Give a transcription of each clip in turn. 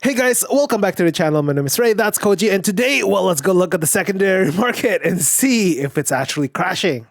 Hey guys, welcome back to the channel. My name is Ray, that's Koji, and today, well, let's go look at the secondary market and see if it's actually crashing.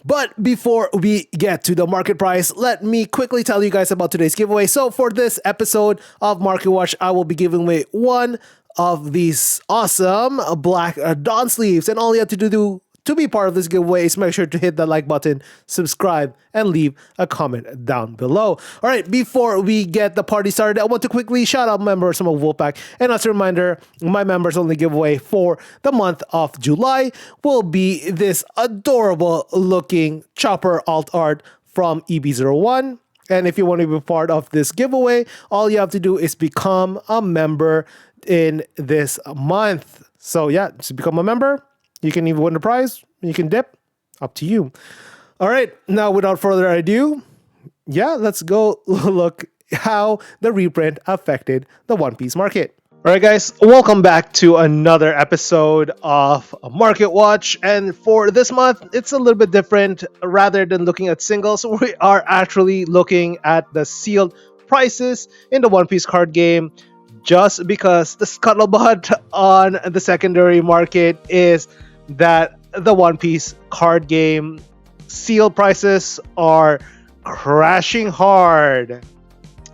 But before we get to the market price, let me quickly tell you guys about today's giveaway. So for this episode of Market Watch, I will be giving away one of these awesome black Dawn sleeves, and all you have to do to be part of this giveaway is make sure to hit that like button, subscribe, and leave a comment down below. All right, before we get the party started, I want to quickly shout out members of Wolfpack. And as a reminder, my members only giveaway for the month of July will be this adorable looking chopper alt art from EB01. And if you want to be part of this giveaway, all you have to do is become a member in this month. So yeah, just become a member. You can even win the prize. You can dip. Up to you. All right. Now, without further ado, let's go look how the reprint affected the One Piece market. All right, guys. Welcome back to another episode of Market Watch. And for this month, it's a little bit different. Rather than looking at singles, we are actually looking at the sealed prices in the One Piece card game. Just because the scuttlebutt on the secondary market is that the One Piece card game seal prices are crashing hard.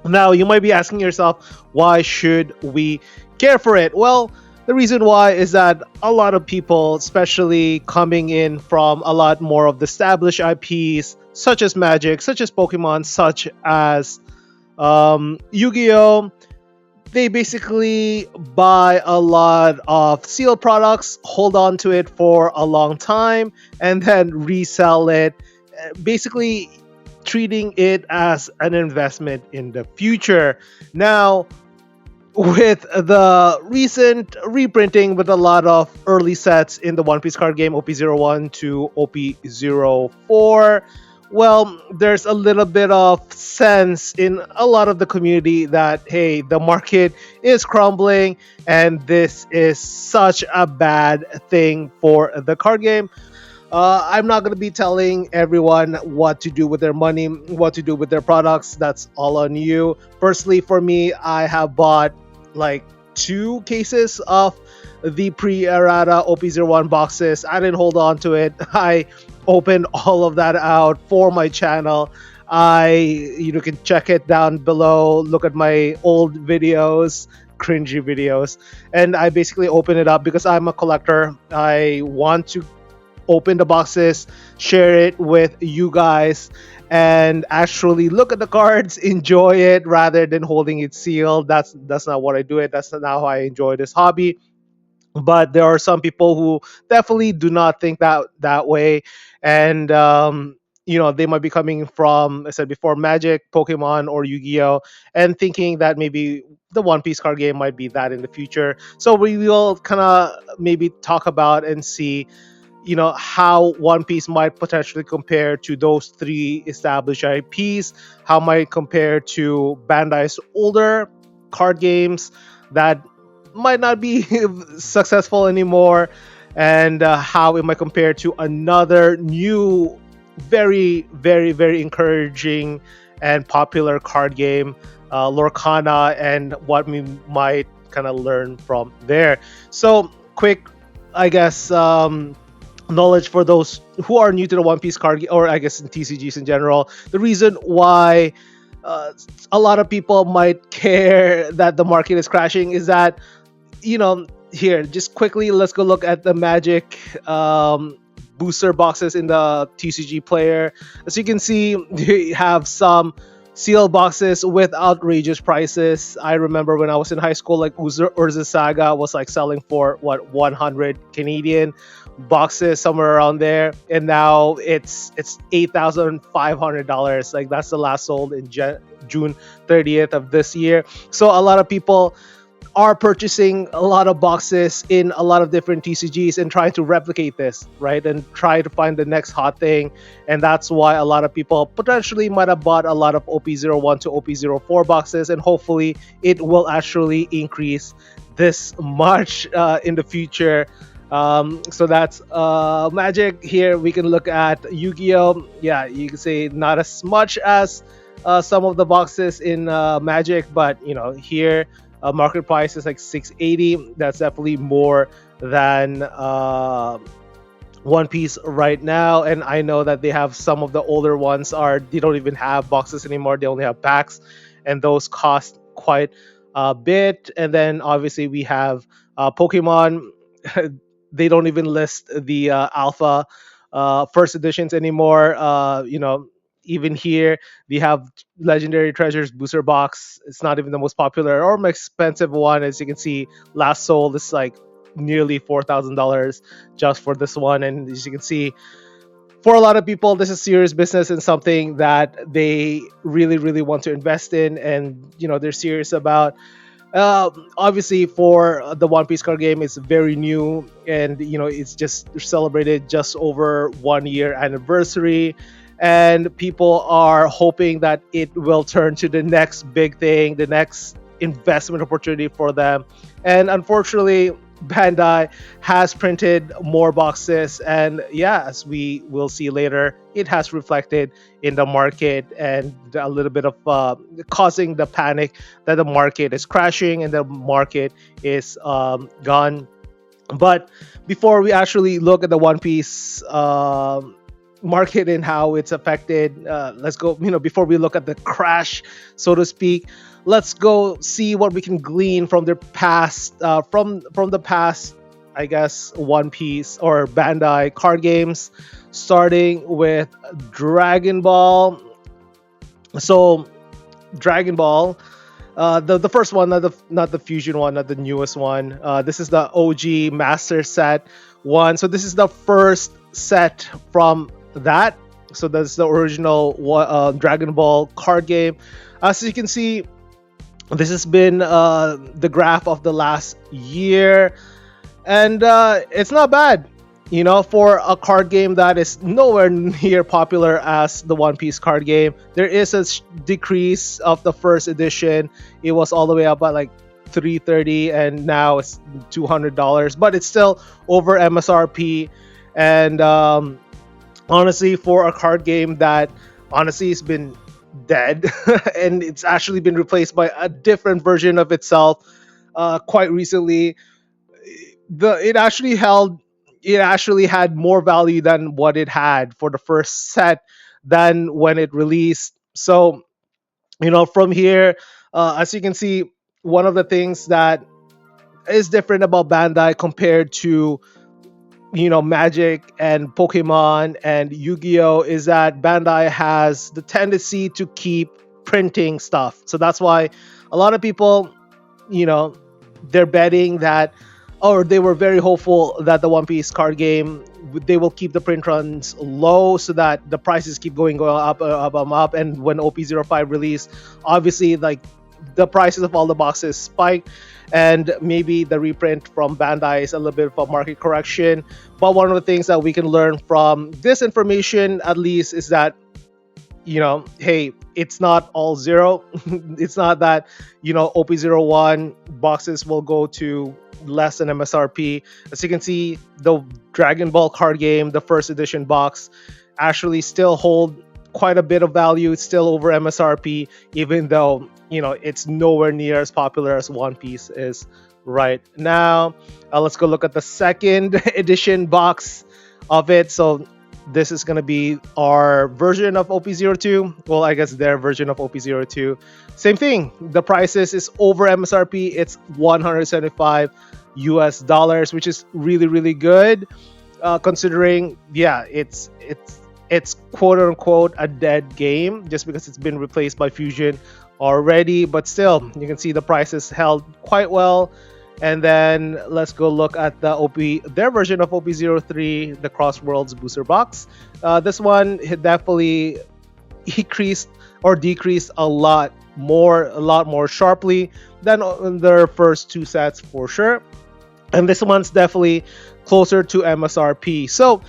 Now, you might be asking yourself, why should we care for it? Well, the reason why is that a lot of people, especially coming in from a lot more of the established IPs, such as Magic, such as Pokemon, such as Yu-Gi-Oh!, they basically buy a lot of sealed products, hold on to it for a long time, and then resell it, basically treating it as an investment in the future. Now, with the recent reprinting with a lot of early sets in the One Piece card game, OP-01 to OP-04, well, there's a little bit of sense in a lot of the community that, hey, the market is crumbling and this is such a bad thing for the card game. I'm not going to be telling everyone what to do with their money, what to do with their products. That's all on you. Personally, for me, I have bought like 2 cases of the pre-errata OP-01 boxes. I didn't hold on to it. I opened all of that out for my channel. You can check it down below. Look at my old videos, cringy videos, and I basically open it up because I'm a collector. I want to open the boxes, share it with you guys, and actually look at the cards, enjoy it rather than holding it sealed. That's not what I do it. That's not how I enjoy this hobby. But there are some people who definitely do not think that way, and they might be coming from, I said before, Magic, Pokemon, or Yu-Gi-Oh, and thinking that maybe the One Piece card game might be that in the future. So we will kind of maybe talk about and see, how One Piece might potentially compare to those 3 established IPs, how might compare to Bandai's older card games that might not be successful anymore, and how it might compare to another new, very, very, very encouraging and popular card game, Lorcana, and what we might kind of learn from there. So, quick, I guess, knowledge for those who are new to the One Piece card game, or I guess in TCGs in general. The reason why a lot of people might care that the market is crashing is that, here, just quickly, let's go look at the Magic booster boxes in the TCG player. As you can see, they have some sealed boxes with outrageous prices. I remember when I was in high school, like Urza Saga was like selling for 100 Canadian boxes, somewhere around there, and now it's $8,500. Like, that's the last sold in June 30th of this year. So a lot of people are purchasing a lot of boxes in a lot of different TCGs and trying to replicate this, right? And try to find the next hot thing. And that's why a lot of people potentially might have bought a lot of OP-01 to OP-04 boxes, and hopefully it will actually increase this much in the future So that's Magic. Here we can look at Yu-Gi-Oh. Yeah, you can say not as much as some of the boxes in Magic, but here market price is like 680. That's definitely more than One Piece right now, and I know that they have some of the older ones are they don't even have boxes anymore. They only have packs, and those cost quite a bit. And then obviously we have Pokemon. They don't even list the alpha first editions anymore. Even here we have Legendary Treasures booster box. It's not even the most popular or most expensive one, as you can see. Last sold is like nearly $4,000 just for this one. And as you can see, for a lot of people, this is serious business and something that they really, really want to invest in, and they're serious about. Obviously, for the One Piece card game, it's very new, and it's just celebrated just over 1 year anniversary, and people are hoping that it will turn to the next big thing, the next investment opportunity for them. And unfortunately, Bandai has printed more boxes, and yeah, as we will see later, it has reflected in the market and a little bit of causing the panic that the market is crashing and the market is gone. But before we actually look at the One Piece market and how it's affected, let's go. Before we look at the crash, so to speak, let's go see what we can glean from their past, from the past, I guess, One Piece or Bandai card games, starting with Dragon Ball. So Dragon Ball, the first one, not the fusion one, not the newest one. This is the OG Master Set one. So this is the first set from that. So that's the original Dragon Ball card game. As you can see, this has been the graph of the last year, and it's not bad. For a card game that is nowhere near popular as the One Piece card game, there is a decrease of the first edition. It was all the way up at like 330, and now it's $200, but it's still over MSRP. And honestly, for a card game that honestly has been dead, and it's actually been replaced by a different version of itself quite recently, the it actually had more value than what it had for the first set than when it released. So from here, as you can see, one of the things that is different about Bandai compared to Magic and Pokemon and Yu-Gi-Oh is that Bandai has the tendency to keep printing stuff. So that's why a lot of people, you know they're betting that, or they were very hopeful that the One Piece card game, they will keep the print runs low so that the prices keep going up, up. And when OP-05 released, obviously, like, the prices of all the boxes spiked, and maybe the reprint from Bandai is a little bit of a market correction. But one of the things that we can learn from this information, at least, is that, hey, it's not all zero. It's not that, OP-01 boxes will go to less than MSRP. As you can see, the Dragon Ball card game, the first edition box, actually still hold quite a bit of value. It's still over MSRP, even though, it's nowhere near as popular as One Piece is right now. Let's go look at the second edition box of it. So this is going to be our version of OP-02. Well, I guess their version of OP-02. Same thing. The prices is over MSRP. It's $175 US, which is really, really good, considering, yeah, it's quote unquote a dead game just because it's been replaced by Fusion already. But still, you can see the prices held quite well. And then let's go look at their version of OP-03, the Crossworlds booster box. This one definitely increased or decreased a lot more sharply than their first two sets for sure. And this one's definitely closer to MSRP. So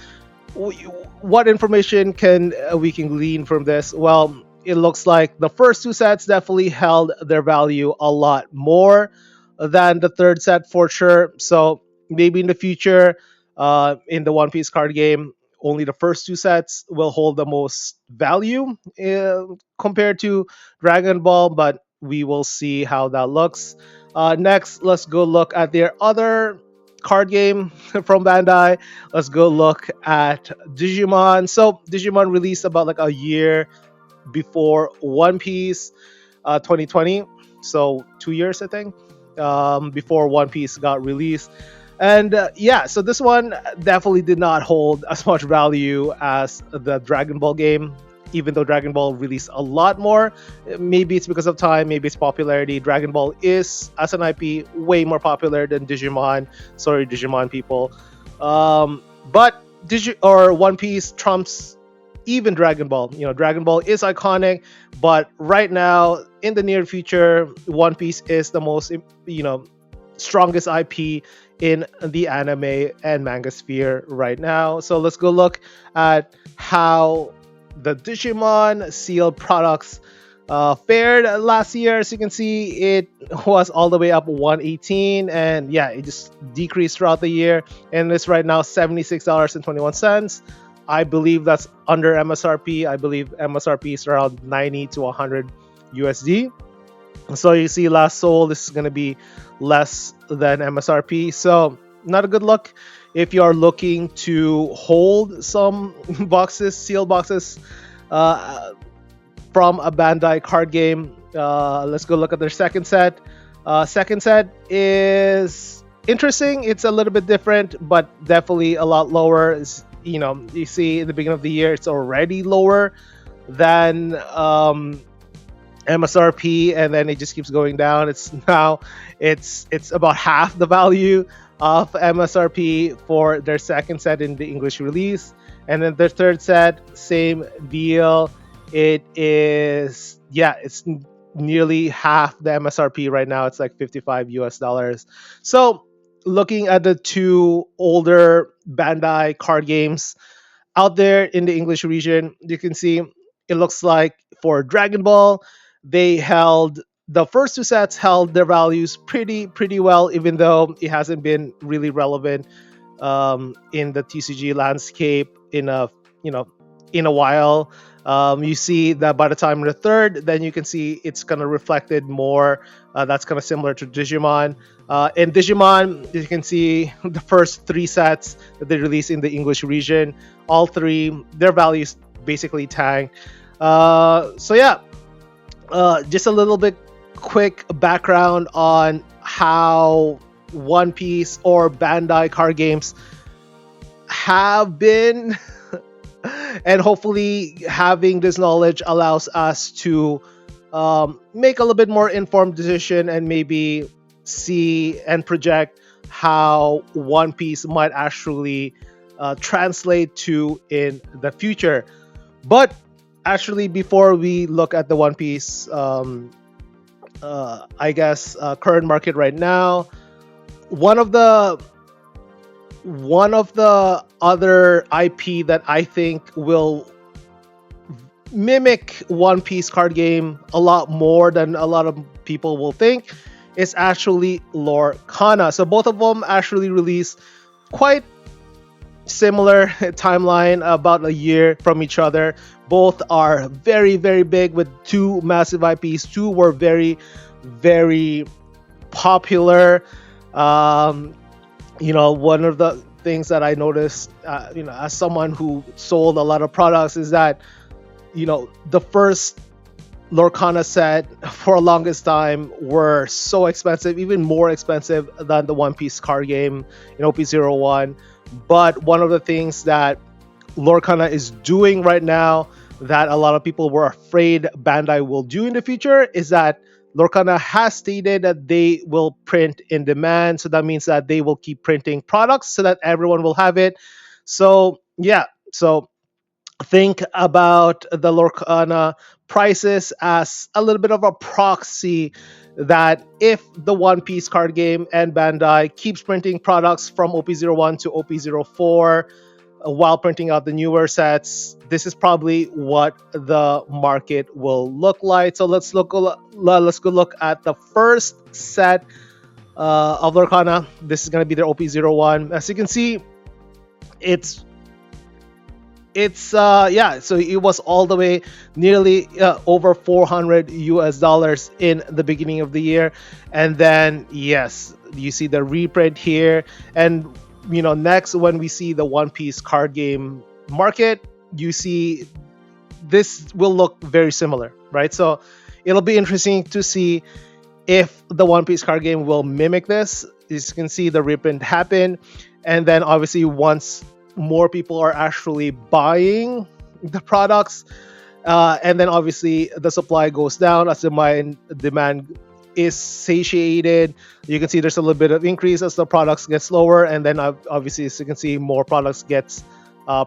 what information can we can glean from this? Well, it looks like the first two sets definitely held their value a lot more than the third set for sure. So maybe in the future, in the One Piece card game. Only the first two sets will hold the most value compared to Dragon Ball, but we will see how that looks. Next, let's go look at their other card game from Bandai. Let's go look at Digimon. So Digimon released about like a year before One Piece, 2020. So 2 years, I think, before One Piece got released. And yeah, so this one definitely did not hold as much value as the Dragon Ball game, even though Dragon Ball released a lot more. Maybe it's because of time, maybe it's popularity. Dragon Ball is, as an IP, way more popular than Digimon. Sorry, Digimon people. But One Piece trumps even Dragon Ball. You know, Dragon Ball is iconic, but right now, in the near future, One Piece is the most, strongest IP in the anime and manga sphere right now. So let's go look at how the Digimon sealed products fared last year. As you can see, it was all the way up 118, and yeah, it just decreased throughout the year, and it's right now $76.21. I believe that's under MSRP. I believe MSRP is around 90 to 100 USD. So you see, last sold, this is going to be less than MSRP. So not a good look if you are looking to hold some boxes, sealed boxes from a Bandai card game. Let's go look at their second set. Second set is interesting. It's a little bit different, but definitely a lot lower. You see in the beginning of the year, it's already lower than MSRP, and then it just keeps going down. It's about half the value of MSRP for their second set in the English release, and then their third set, same deal. It's nearly half the MSRP right now. It's like $55. So looking at the two older Bandai card games out there in the English region, you can see it looks like for Dragon Ball, the first two sets held their values pretty well, even though it hasn't been really relevant in the TCG landscape in a while. You see that by the time in the third, then you can see it's kind of reflected more. That's kind of similar to Digimon. In Digimon, you can see the first three sets that they released in the English region, all three, their values basically tanked. Just a little bit quick background on how One Piece or Bandai card games have been. And hopefully having this knowledge allows us to make a little bit more informed decision and maybe see and project how One Piece might actually translate to in the future. But actually, before we look at the One Piece, current market right now, one of the other IP that I think will mimic One Piece card game a lot more than a lot of people will think is actually Lorcana. So both of them actually released quite similar timeline, about a year from each other. Both are very, very big with two massive IPs. Two were very, very popular. One of the things that I noticed, as someone who sold a lot of products, is that, the first Lorcana set for the longest time were so expensive, even more expensive than the One Piece card game in OP-01. But one of the things that Lorcana is doing right now that a lot of people were afraid Bandai will do in the future is that Lorcana has stated that they will print in demand. So that means that they will keep printing products so that everyone will have it. So think about the Lorcana prices as a little bit of a proxy that if the One Piece card game and Bandai keeps printing products from OP-01 to OP-04 while printing out the newer sets, this is probably what the market will look like. So let's go look at the first set of Lorcana. This is going to be their OP-01. As you can see, it's yeah, so it was all the way nearly over 400 US dollars in the beginning of the year. And then yes, you see the reprint here. And next, when we see the One Piece card game market, you see this will look very similar, right? So it'll be interesting to see if the One Piece card game will mimic this. As you can see, the reprint happen, and then obviously once more people are actually buying the products, and then obviously the supply goes down as the demand is satiated. You can see there's a little bit of increase as the products get slower, and then obviously, as you can see, more products gets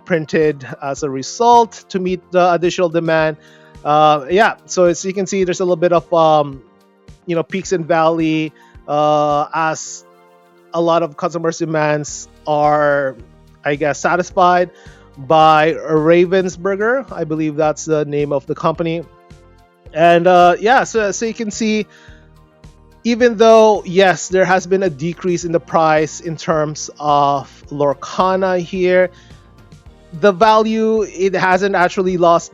printed as a result to meet the additional demand. Yeah, so as you can see, there's a little bit of peaks and valley, as a lot of customers' demands are, I guess, satisfied by Ravensburger. I believe that's the name of the company. And yeah, so you can see, even though yes, there has been a decrease in the price in terms of Lorcana here, the value, it hasn't actually lost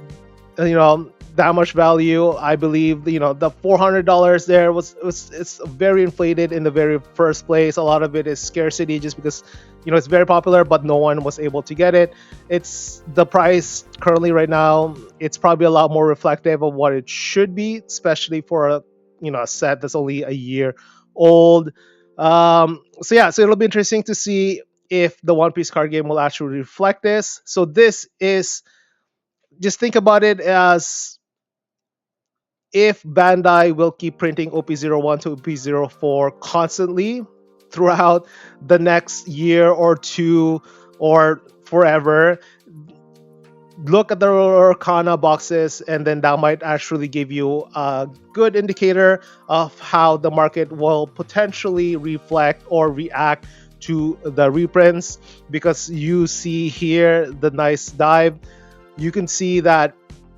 that much value. I believe the $400 there it's very inflated in the very first place. A lot of it is scarcity, just because it's very popular, but no one was able to get it. It's the price currently right now, it's probably a lot more reflective of what it should be, especially for a set that's only a year old. So yeah, so it'll be interesting to see if the One Piece card game will actually reflect this. So this is, just think about it as, if Bandai will keep printing OP-01 to OP-04 constantly throughout the next year or two, or forever, look at the Lorcana boxes, and then that might actually give you a good indicator of how the market will potentially reflect or react to the reprints. Because you see here the nice dive, you can see that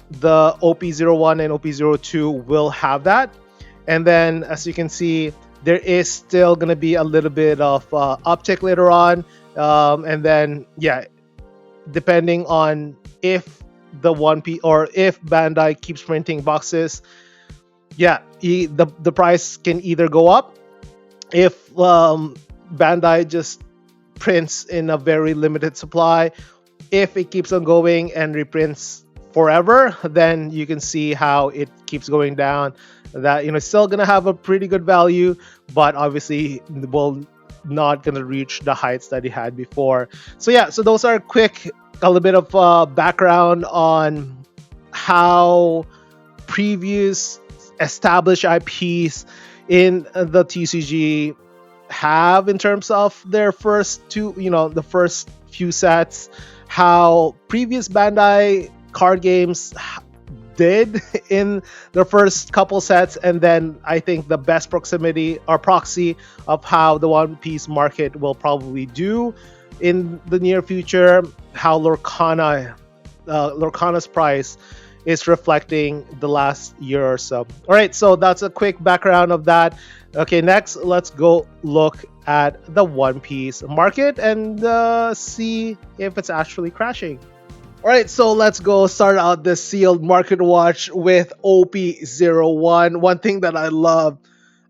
the OP-01 and OP-02 will have that. And then as you can see, there is still going to be a little bit of uptick later on. And then yeah, depending on if the One Piece, or if Bandai keeps printing boxes, yeah, the price can either go up if Bandai just prints in a very limited supply. If it keeps on going and reprints forever, then you can see how it keeps going down. That it's still gonna have a pretty good value, but obviously will not gonna reach the heights that it had before. So yeah, so those are a little bit of background on how previous established IPs in the TCG have, in terms of their first two, the first few sets, how previous Bandai card games did in the first couple sets, and then I think the best proximity or proxy of how the One Piece market will probably do in the near future, how Lorcana's price is reflecting the last year or so. All right, so that's a quick background of that. Okay, next, let's go look at the One Piece market and see if it's actually crashing. All right, so let's go start out the sealed market watch with OP-01. One thing that I love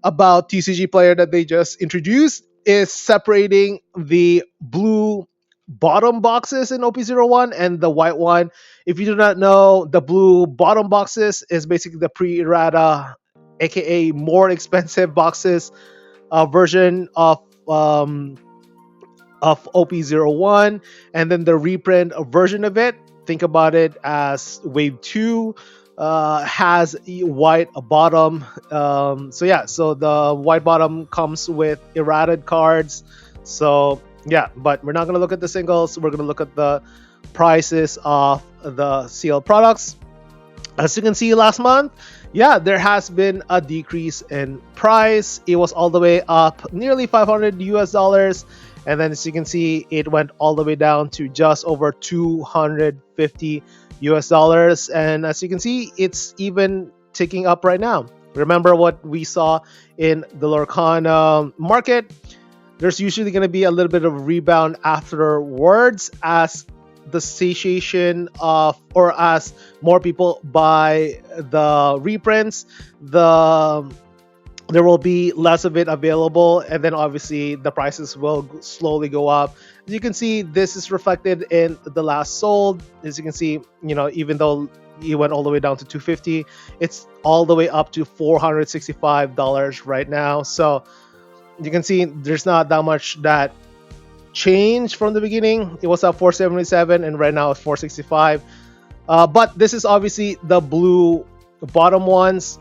about TCG Player that they just introduced is separating the blue bottom boxes in OP-01 and the white one. If you do not know, the blue bottom boxes is basically the pre-errata, aka more expensive boxes version of OP-01, and then the reprint version of it, think about it as Wave 2, has a white bottom. So yeah, so the white bottom comes with errated cards. So yeah, but we're not going to look at the singles. We're going to look at the prices of the sealed products. As you can see, last month, yeah, there has been a decrease in price. It was all the way up nearly 500 US dollars. And then as you can see, it went all the way down to just over 250 US dollars. And as you can see, it's even ticking up right now. Remember what we saw in the Lorcana market. there's usually going to be a little bit of rebound afterwards as the satiation of, or as more people buy the reprints, there will be less of it available, and then obviously the prices will slowly go up. As you can see, this is reflected in the last sold. As you can see, even though it went all the way down to 250, it's all the way up to $465 right now. So you can see there's not that much that changed from the beginning. It was at 477 and right now it's 465. But this is obviously the blue bottom ones.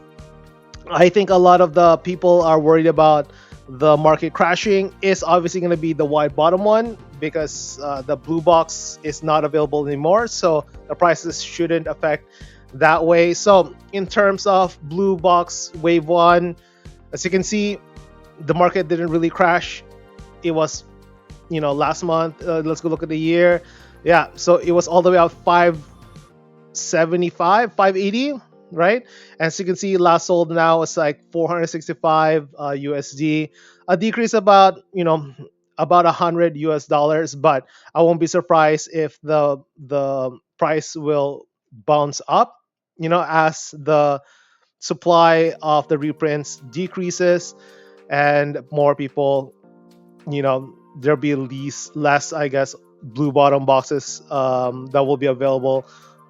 I think a lot of the people are worried about the market crashing. Is obviously going to be the white bottom one, because the blue box is not available anymore, so the prices shouldn't affect that way. So in terms of blue box wave 1, as you can see, the market didn't really crash. It was, last month. Let's go look at the year. Yeah, so it was all the way up 575, 580, right? As you can see, last sold now is like 465 USD, a decrease about about $100 US, but I won't be surprised if the price will bounce up, as the supply of the reprints decreases and more people, there'll be less, I guess, blue bottom boxes that will be available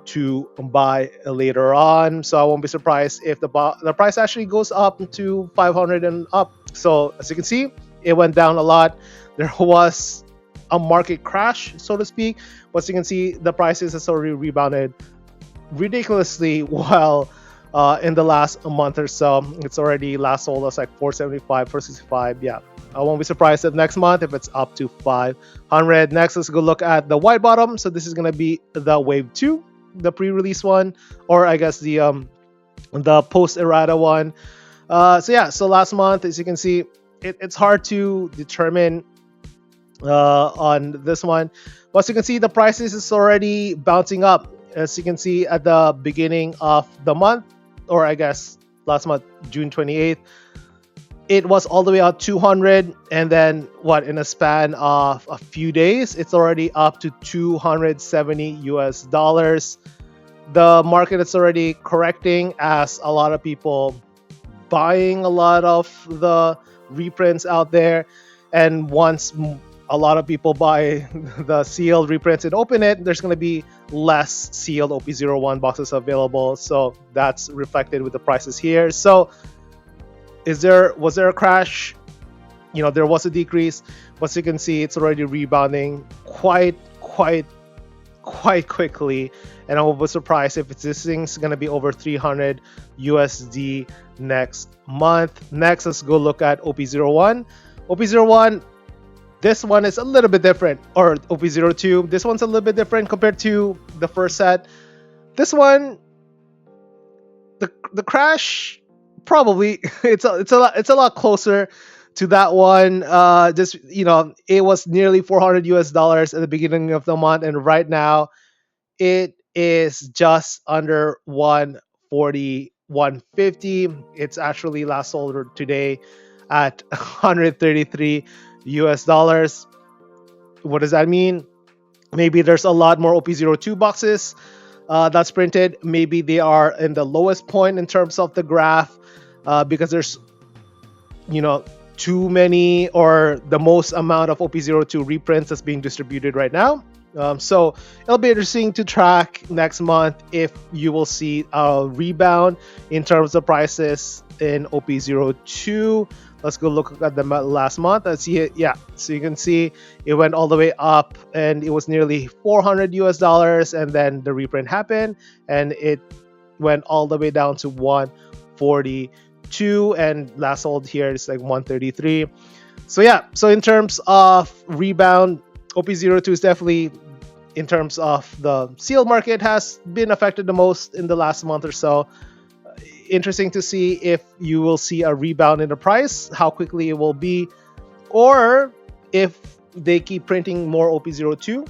to buy later on. So I won't be surprised if the price actually goes up to 500 and up. So as you can see, it went down a lot. There was a market crash, so to speak. But as you can see, the prices has already rebounded ridiculously well in the last month or so. It's already last sold us like 475, 465. Yeah, I won't be surprised if next month if it's up to 500. Next, let's go look at the white bottom. So this is gonna be the wave 2, the pre-release one, or I guess the post errata one. So last month, as you can see, it's hard to determine on this one. But as you can see, the prices is already bouncing up. As you can see at the beginning of the month, or I guess last month, June 28th, it was all the way up 200, and then in a span of a few days, it's already up to $270 US. The market is already correcting as a lot of people buying a lot of the reprints out there, and once a lot of people buy the sealed reprints and open it, there's going to be less sealed OP-01 boxes available. So that's reflected with the prices here. So was there a crash? There was a decrease, but as you can see, it's already rebounding quite quickly, and I will be surprised if this thing's gonna be over 300 USD next month. Next, let's go look at OP-01. OP-01, this one is a little bit different, or OP-02. This one's a little bit different compared to the first set. This one, the crash, probably it's a lot closer to that one. It was nearly 400 US dollars at the beginning of the month, and right now it is just under 140, 150. It's actually last sold today at 133 US dollars. What does that mean? Maybe there's a lot more OP-02 boxes that's printed. Maybe they are in the lowest point in terms of the graph, because there's too many, or the most amount of OP-02 reprints that's being distributed right now. So it'll be interesting to track next month if you will see a rebound in terms of prices in OP-02. Let's go look at the last month. Let's see it. Yeah, so you can see it went all the way up, and it was nearly 400 US dollars, and then the reprint happened, and it went all the way down to 142, and last sold here is like 133. So yeah, so in terms of rebound, OP-02 is definitely, in terms of the sealed market, has been affected the most in the last month or so. Interesting to see if you will see a rebound in the price, how quickly it will be, or if they keep printing more OP-02.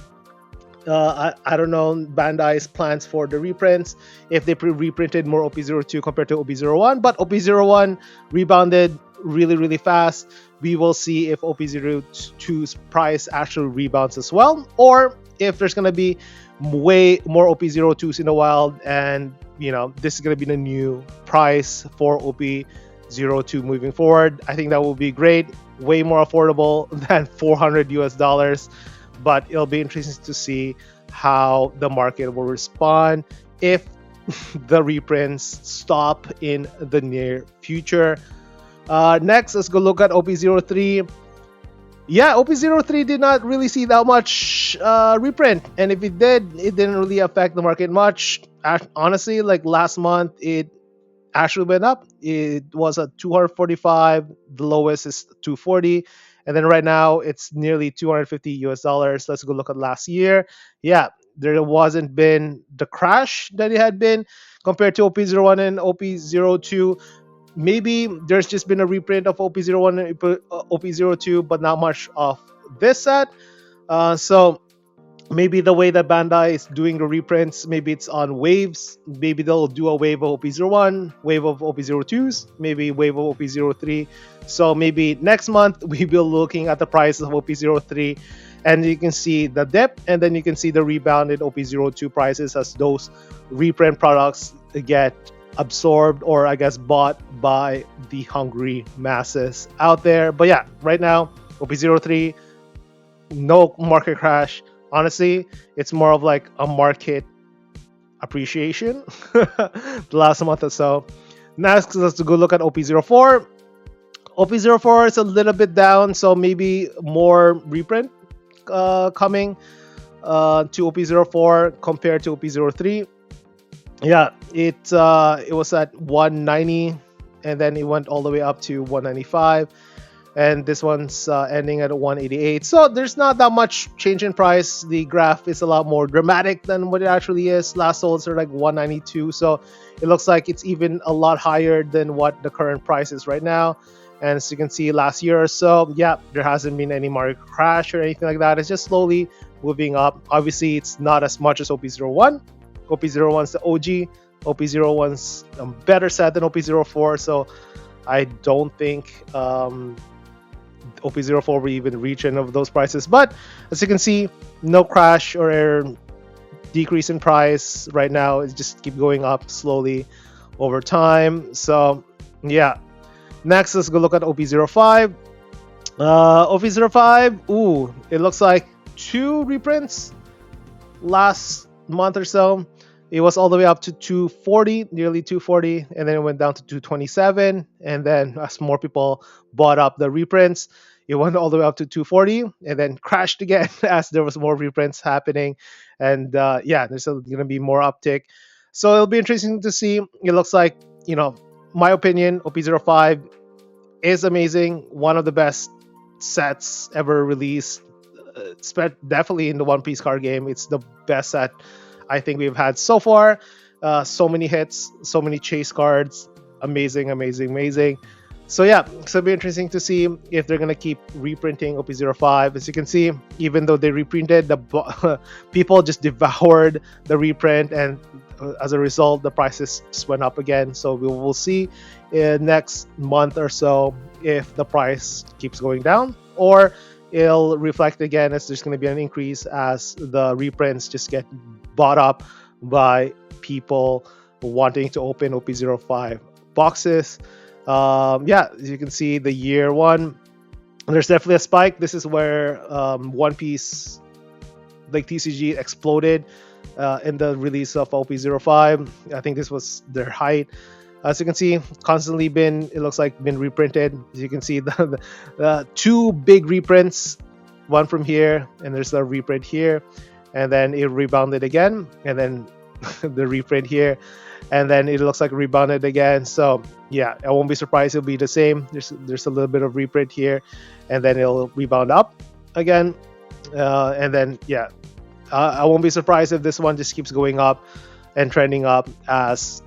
I don't know Bandai's plans for the reprints, if they reprinted more OP-02 compared to OP-01, but OP-01 rebounded really fast, we will see if OP-02's price actually rebounds as well, or if there's gonna be way more OP-02s in the wild, and this is gonna be the new price for OP-02 moving forward. I think that will be great, way more affordable than $400, but it'll be interesting to see how the market will respond if the reprints stop in the near future. Next, let's go look at OP-03. Yeah, OP-03 did not really see that much reprint, and if it did, it didn't really affect the market much. Honestly, like last month, it actually went up. It was at 245, the lowest is 240, and then right now it's nearly $250. Let's go look at last year. Yeah, there wasn't been the crash that it had been compared to OP-01 and OP-02. Maybe there's just been a reprint of OP-01 and OP-02, but not much of this set. So maybe the way that Bandai is doing the reprints, maybe it's on waves. Maybe they'll do a wave of OP-01, wave of OP-02s, maybe wave of OP-03. So maybe next month we will be looking at the prices of OP-03, and you can see the dip, and then you can see the rebound in OP-02 prices as those reprint products get absorbed, or I guess bought by the hungry masses out there. But yeah, right now OP-03, no market crash. Honestly, it's more of like a market appreciation the last month or so. Next, let's go look at OP-04. OP-04 is a little bit down, so maybe more reprint coming to OP-04 compared to OP-03. Yeah, it was at 190, and then it went all the way up to 195, and this one's ending at 188. So there's not that much change in price. The graph is a lot more dramatic than what it actually is. Last holds are like 192, so it looks like it's even a lot higher than what the current price is right now. And as you can see, last year or so, yeah, there hasn't been any market crash or anything like that. It's just slowly moving up. Obviously, it's not as much as OP-01. OP-01's the OG. OP-01's a better set than OP-04, so I don't think OP-04 will even reach any of those prices. But as you can see, no crash or decrease in price right now. It's just keep going up slowly over time. So yeah. Next, let's go look at OP-05. OP-05, ooh, it looks like 2 reprints last month or so. It was all the way up to 240, nearly 240, and then it went down to 227. And then as more people bought up the reprints, it went all the way up to 240 and then crashed again as there was more reprints happening. And yeah, there's going to be more uptick. So it'll be interesting to see. It looks like, my opinion, OP-05 is amazing. One of the best sets ever released. Definitely in the One Piece card game. It's the best set I think we've had so far. So many hits, so many chase cards. Amazing. So yeah, so it'll be interesting to see if they're going to keep reprinting OP-05. As you can see, even though they reprinted, the people just devoured the reprint, and as a result, the prices just went up again. So we will see in next month or so if the price keeps going down, or it'll reflect again as there's going to be an increase as the reprints just get bought up by people wanting to open OP-05 boxes. Yeah, as you can see, the year one, there's definitely a spike. This is where One Piece, like TCG, exploded in the release of OP-05. I think this was their height. As you can see, constantly it looks like been reprinted. As you can see, the 2 big reprints, one from here, and there's a reprint here, and then it rebounded again, and then the reprint here, and then it looks like it rebounded again. So yeah, I won't be surprised it'll be the same. There's a little bit of reprint here, and then it'll rebound up again, and then yeah, I won't be surprised if this one just keeps going up and trending up, as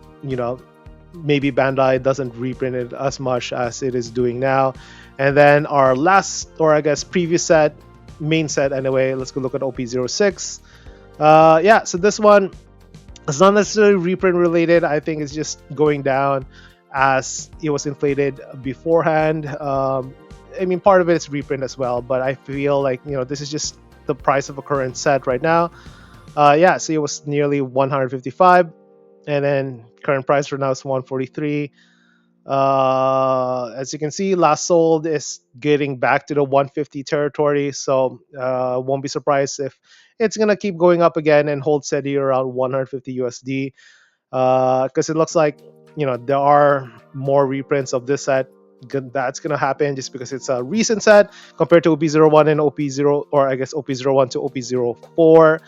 maybe Bandai doesn't reprint it as much as it is doing now. And then our last, or I guess previous set, main set anyway, let's go look at OP-06. Yeah, so this one, it's not necessarily reprint related. I think it's just going down as it was inflated beforehand. I mean, part of it is reprint as well, but I feel like this is just the price of a current set right now. Yeah, so it was nearly 155, and then current price right now is 143. As you can see, last sold is getting back to the 150 territory, so won't be surprised if it's gonna keep going up again and hold steady around 150 USD. Because it looks like there are more reprints of this set. That's gonna happen just because it's a recent set compared to OP-01 and OP-0, or I guess OP-01 to OP-04.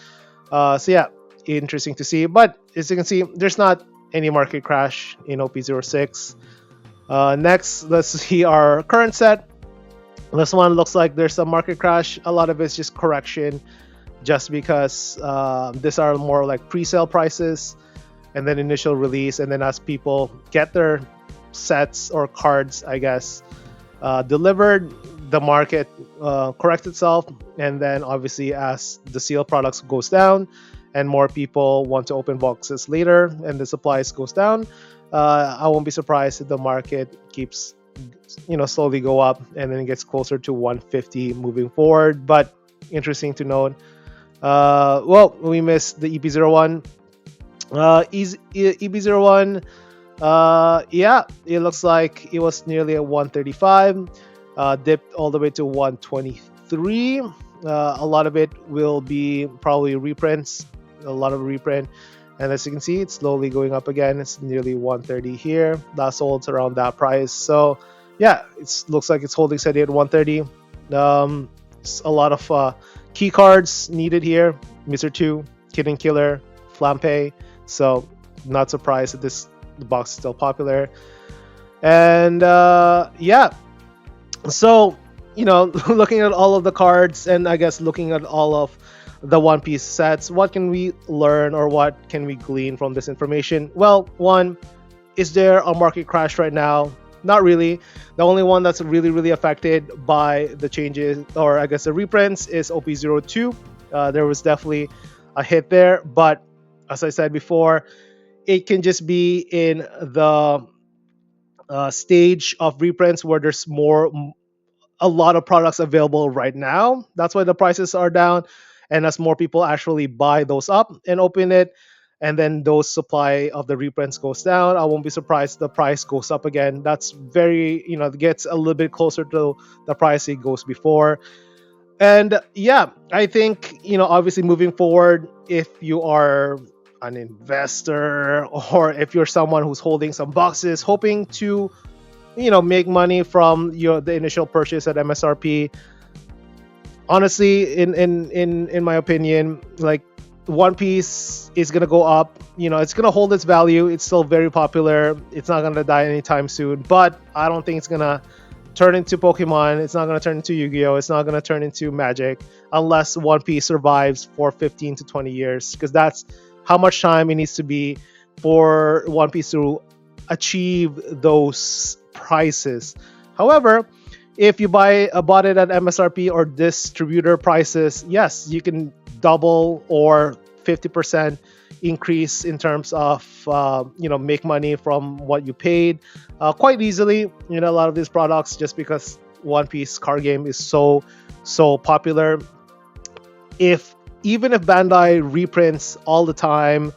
So yeah, interesting to see. But as you can see, there's not any market crash in OP-06. Next, let's see our current set. This one looks like there's a market crash. A lot of it's just correction, just because these are more like pre-sale prices and then initial release, and then as people get their sets or cards, I guess, delivered, the market corrects itself, and then obviously as the seal products goes down and more people want to open boxes later and the supplies goes down, I won't be surprised if the market keeps slowly go up and then it gets closer to 150 moving forward. But interesting to note, well, we missed the EP01. EB01, yeah, it looks like it was nearly at 135, dipped all the way to 123. A lot of it will be probably reprints, a lot of reprint. And as you can see, it's slowly going up again. It's nearly 130 here. Last sold around that price. So yeah, it looks like it's holding steady at 130. It's a lot of key cards needed here. Mr. 2, Kid and Killer, Flampe. So not surprised that the box is still popular. And yeah, so looking at all of the cards and I guess looking at all of the One Piece sets, what can we learn or what can we glean from this information? Well, one, is there a market crash right now? Not really. The only one that's really affected by the changes, or I guess the reprints, is OP-02. There was definitely a hit there, but as I said before, it can just be in the stage of reprints where there's a lot of products available right now. That's why the prices are down, and as more people actually buy those up and open it, and then those supply of the reprints goes down, I won't be surprised the price goes up again. That's very, it gets a little bit closer to the price it goes before. And yeah, I think, obviously moving forward, if you are an investor or if you're someone who's holding some boxes hoping to make money from the initial purchase at MSRP, honestly, in my opinion, like, One Piece is gonna go up. It's gonna hold its value. It's still very popular. It's not gonna die anytime soon, but I don't think it's gonna turn into Pokemon. It's not gonna turn into Yu-Gi-Oh. It's not gonna turn into Magic unless One Piece survives for 15 to 20 years, because that's how much time it needs to be for One Piece to achieve those prices. However, if you bought it at MSRP or distributor prices, yes, you can double or 50% increase in terms of make money from what you paid quite easily. A lot of these products, just because One Piece card game is so popular. Even if Bandai reprints all the time,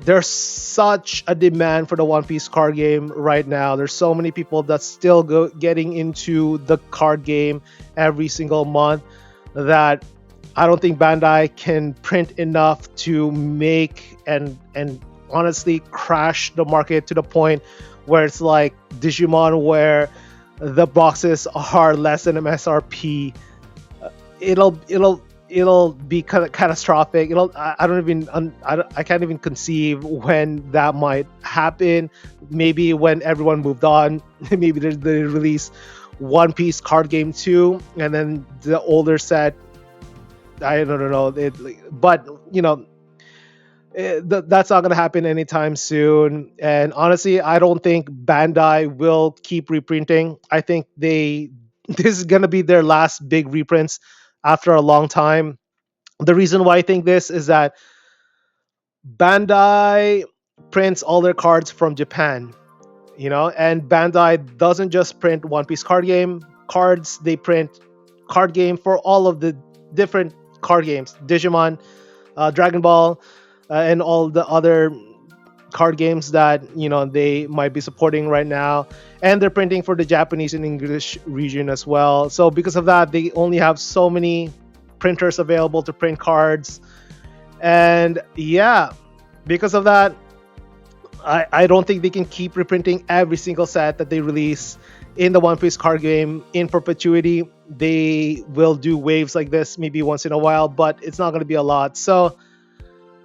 there's such a demand for the One Piece card game right now. There's so many people that's still getting into the card game every single month that I don't think Bandai can print enough to make and honestly crash the market to the point where it's like Digimon, where the boxes are less than MSRP. It'll be kind of catastrophic. I can't even conceive when that might happen. Maybe when everyone moved on, maybe they release One Piece card game 2, and then the older set, I don't know, but that's not gonna happen anytime soon. And honestly, I don't think Bandai will keep reprinting. I think this is gonna be their last big reprints after a long time. The reason why I think this is that Bandai prints all their cards from Japan. And Bandai doesn't just print One Piece card game cards; they print card game for all of the different card games, Digimon, Dragon Ball, and all the other card games that they might be supporting right now. And they're printing for the Japanese and English region as well. So because of that, they only have so many printers available to print cards. And yeah, because of that, I don't think they can keep reprinting every single set that they release in the One Piece card game in perpetuity. They will do waves like this maybe once in a while, but it's not going to be a lot. So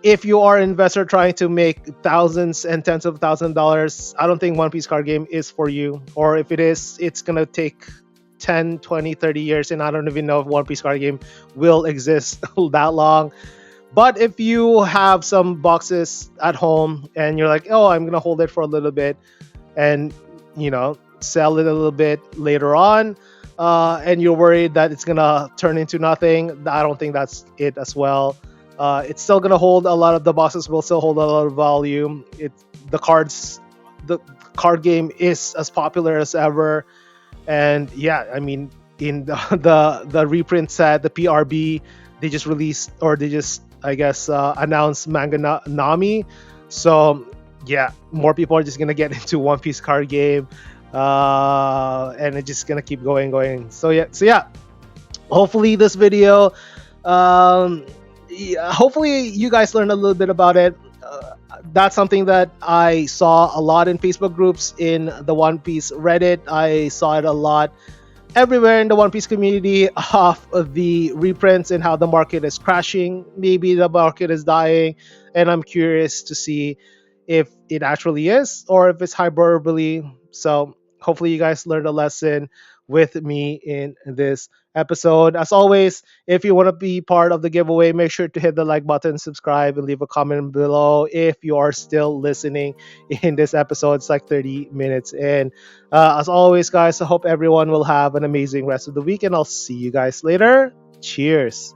if you are an investor trying to make thousands and tens of thousands of dollars, I don't think One Piece card game is for you. Or if it is, it's going to take 10, 20, 30 years, and I don't even know if One Piece card game will exist that long. But if you have some boxes at home and you're like, oh, I'm going to hold it for a little bit and, sell it a little bit later on, and you're worried that it's going to turn into nothing, I don't think that's it as well. It's still gonna hold a lot of the boxes will still hold a lot of volume. The card game is as popular as ever, and yeah, I mean in the reprint set, the PRB, they just released or they just I guess announced Manga Nami, so yeah, more people are just gonna get into One Piece card game, and it's just gonna keep going. So yeah, hopefully this video. Um, yeah, hopefully you guys learned a little bit about it. That's something that I saw a lot in Facebook groups, in the One Piece Reddit. I saw it a lot everywhere in the One Piece community of the reprints and how the market is crashing. Maybe the market is dying, and I'm curious to see if it actually is or if it's hyperbole. So hopefully you guys learned a lesson with me in this episode. As always, if you want to be part of the giveaway, make sure to hit the like button, subscribe, and leave a comment below if you are still listening in this episode. It's like 30 minutes in. As always, guys, I hope everyone will have an amazing rest of the week, and I'll see you guys later. Cheers.